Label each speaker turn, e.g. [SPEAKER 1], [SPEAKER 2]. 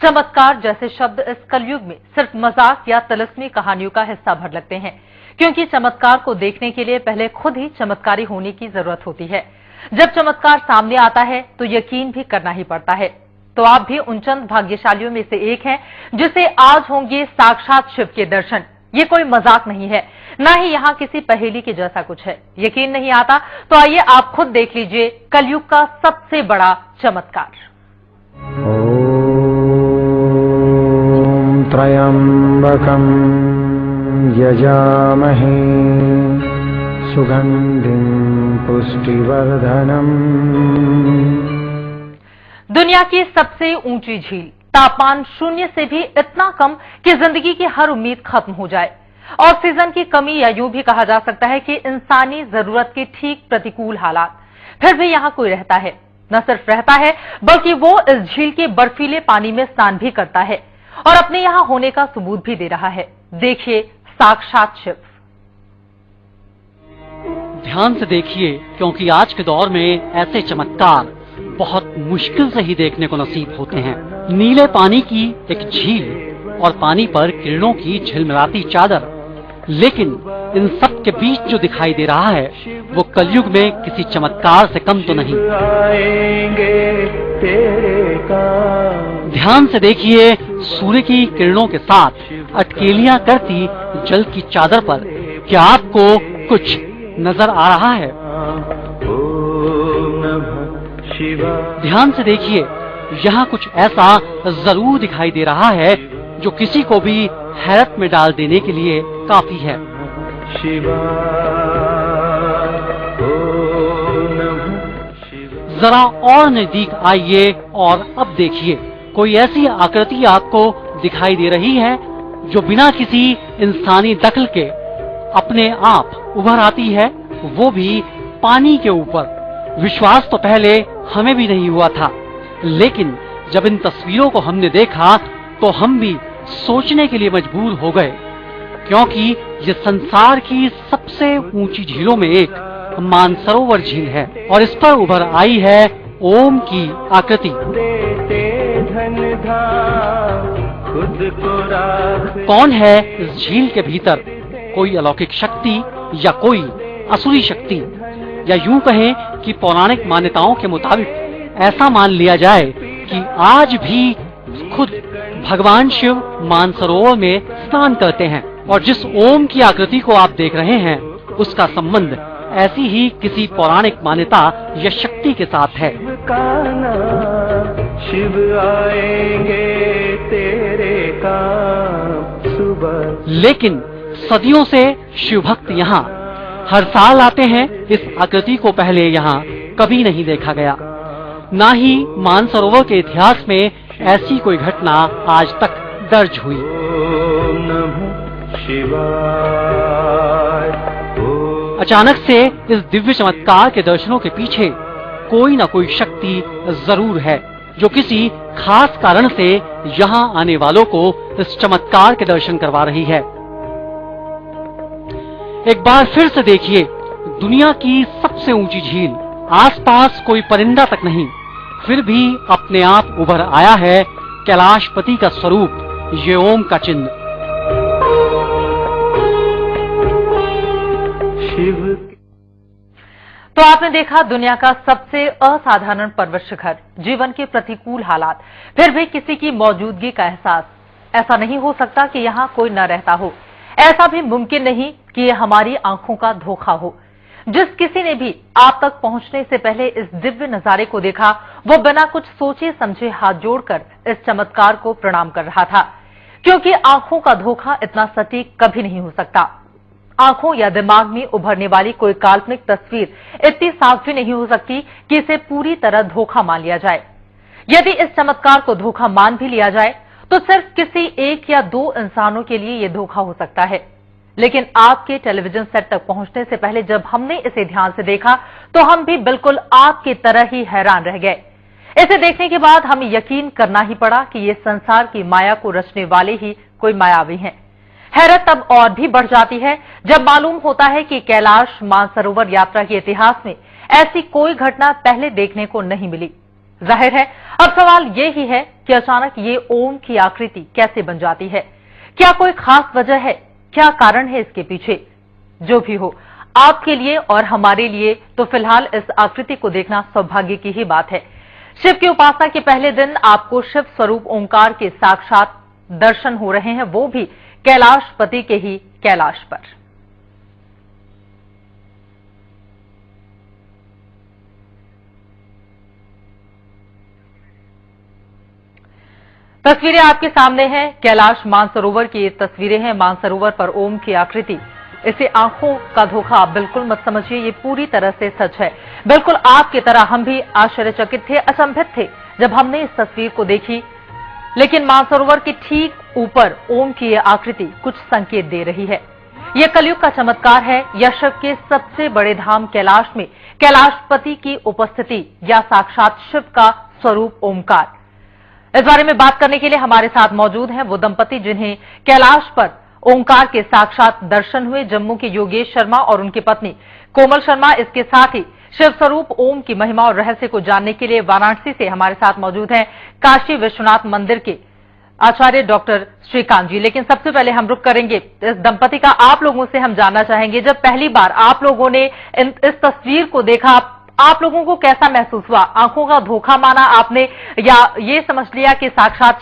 [SPEAKER 1] चमत्कार जैसे शब्द इस कलयुग में सिर्फ मजाक या तिलिस्मी कहानियों का हिस्सा भर लगते हैं, क्योंकि चमत्कार को देखने के लिए पहले खुद ही चमत्कारी होने की जरूरत होती है। जब चमत्कार सामने आता है तो यकीन भी करना ही पड़ता है। तो आप भी उन चंद भाग्यशालियों में से एक हैं जिसे आज होंगे साक्षात शिव के दर्शन। ये कोई मजाक नहीं है, न ही यहाँ किसी पहेली के जैसा कुछ है। यकीन नहीं आता तो आइए आप खुद देख लीजिए कलयुग का सबसे बड़ा चमत्कार।
[SPEAKER 2] त्र्यंबकं यजामहे सुगंधिं पुष्टिवर्धनम्।
[SPEAKER 1] दुनिया की सबसे ऊंची झील, तापमान शून्य से भी इतना कम कि जिंदगी की हर उम्मीद खत्म हो जाए। ऑक्सीजन की कमी या यूं भी कहा जा सकता है कि इंसानी जरूरत के ठीक प्रतिकूल हालात। फिर भी यहाँ कोई रहता है, न सिर्फ रहता है बल्कि वो इस झील के बर्फीले पानी में स्नान भी करता है और अपने यहाँ होने का सबूत भी दे रहा है। देखिए साक्षात शिव।
[SPEAKER 3] ध्यान से देखिए, क्योंकि आज के दौर में ऐसे चमत्कार बहुत मुश्किल से ही देखने को नसीब होते हैं। नीले पानी की एक झील और पानी पर किरणों की झिलमिलाती चादर, लेकिन इन सब के बीच जो दिखाई दे रहा है वो कलयुग में किसी चमत्कार से कम तो नहीं। ध्यान से देखिए, सूर्य की किरणों के साथ अटकेलियां करती जल की चादर पर क्या आपको कुछ नजर आ रहा है? ध्यान से देखिए, यहाँ कुछ ऐसा जरूर दिखाई दे रहा है जो किसी को भी हैरत में डाल देने के लिए काफी है। जरा और नजदीक आइए और अब देखिए, कोई ऐसी आकृति आपको दिखाई दे रही है जो बिना किसी इंसानी दखल के अपने आप उभर आती है, वो भी पानी के ऊपर। विश्वास तो पहले हमें भी नहीं हुआ था, लेकिन जब इन तस्वीरों को हमने देखा तो हम भी सोचने के लिए मजबूर हो गए, क्योंकि ये संसार की सबसे ऊंची झीलों में एक मानसरोवर झील है और इस पर उभर आई है ओम की आकृति। कौन है इस झील के भीतर? कोई अलौकिक शक्ति या कोई असुरी शक्ति, या यूं कहें कि पौराणिक मान्यताओं के मुताबिक ऐसा मान लिया जाए कि आज भी खुद भगवान शिव मानसरोवर में स्नान करते हैं और जिस ओम की आकृति को आप देख रहे हैं उसका संबंध ऐसी ही किसी पौराणिक मान्यता या शक्ति के साथ है। शिव आएंगे तेरे काम सुबह। लेकिन सदियों से शिव भक्त यहाँ हर साल आते हैं। इस आकृति को पहले यहाँ कभी नहीं देखा गया, ना ही मानसरोवर के इतिहास में ऐसी कोई घटना आज तक दर्ज हुई। अचानक से इस दिव्य चमत्कार के दर्शनों के पीछे कोई न कोई शक्ति जरूर है जो किसी खास कारण से यहाँ आने वालों को इस चमत्कार के दर्शन करवा रही है। एक बार फिर से देखिए, दुनिया की सबसे ऊंची झील, आसपास कोई परिंदा तक नहीं, फिर भी अपने आप उभर आया है कैलाशपति का स्वरूप, ये ओम का चिन्ह।
[SPEAKER 1] तो आपने देखा दुनिया का सबसे असाधारण पर्वत शिखर, जीवन के प्रतिकूल हालात, फिर भी किसी की मौजूदगी का एहसास। ऐसा नहीं हो सकता कि यहाँ कोई न रहता हो, ऐसा भी मुमकिन नहीं कि ये हमारी आंखों का धोखा हो। जिस किसी ने भी आप तक पहुंचने से पहले इस दिव्य नजारे को देखा, वो बिना कुछ सोचे समझे हाथ जोड़कर इस चमत्कार को प्रणाम कर रहा था, क्योंकि आंखों का धोखा इतना सटीक कभी नहीं हो सकता। आंखों या दिमाग में उभरने वाली कोई काल्पनिक तस्वीर इतनी साफ भी नहीं हो सकती कि इसे पूरी तरह धोखा मान लिया जाए। यदि इस चमत्कार को धोखा मान भी लिया जाए तो सिर्फ किसी एक या दो इंसानों के लिए यह धोखा हो सकता है। लेकिन आपके टेलीविजन सेट तक पहुंचने से पहले जब हमने इसे ध्यान से देखा तो हम भी बिल्कुल आपकी तरह ही हैरान रह गए। इसे देखने के बाद हमें यकीन करना ही पड़ा कि ये संसार की माया को रचने वाले ही कोई मायावी हैं। हैरत तब और भी बढ़ जाती है जब मालूम होता है कि कैलाश मानसरोवर यात्रा के इतिहास में ऐसी कोई घटना पहले देखने को नहीं मिली। जाहिर है अब सवाल ये ही है कि अचानक ये ओम की आकृति कैसे बन जाती है। क्या कोई खास वजह है, क्या कारण है इसके पीछे? जो भी हो, आपके लिए और हमारे लिए तो फिलहाल इस आकृति को देखना सौभाग्य की ही बात है। शिव की उपासना के पहले दिन आपको शिव स्वरूप ओंकार के साक्षात दर्शन हो रहे हैं, वो भी कैलाशपति के ही कैलाश पर। तस्वीरें आपके सामने हैं, कैलाश मानसरोवर की ये तस्वीरें हैं। मानसरोवर पर ओम की आकृति, इसे आंखों का धोखा आप बिल्कुल मत समझिए, ये पूरी तरह से सच है। बिल्कुल आपकी तरह हम भी आश्चर्यचकित थे, अचंभित थे जब हमने इस तस्वीर को देखी। लेकिन मानसरोवर के ठीक ऊपर ओम की ये आकृति कुछ संकेत दे रही है। यह कलयुग का चमत्कार है या शिव के सबसे बड़े धाम कैलाश में कैलाशपति की उपस्थिति या साक्षात शिव का स्वरूप ओमकार। इस बारे में बात करने के लिए हमारे साथ मौजूद हैं वो दंपति जिन्हें कैलाश पर ओंकार के साक्षात दर्शन हुए, जम्मू के योगेश शर्मा और उनकी पत्नी कोमल शर्मा। इसके साथ ही शिव स्वरूप ओम की महिमा और रहस्य को जानने के लिए वाराणसी से हमारे साथ मौजूद हैं काशी विश्वनाथ मंदिर के आचार्य डॉक्टर श्रीकांत जी। लेकिन सबसे पहले हम रुक करेंगे इस दंपति का, आप लोगों से हम जानना चाहेंगे, जब पहली बार आप लोगों ने इस तस्वीर को देखा, आप लोगों को कैसा महसूस हुआ? आंखों का धोखा माना आपने या ये समझ लिया कि साक्षात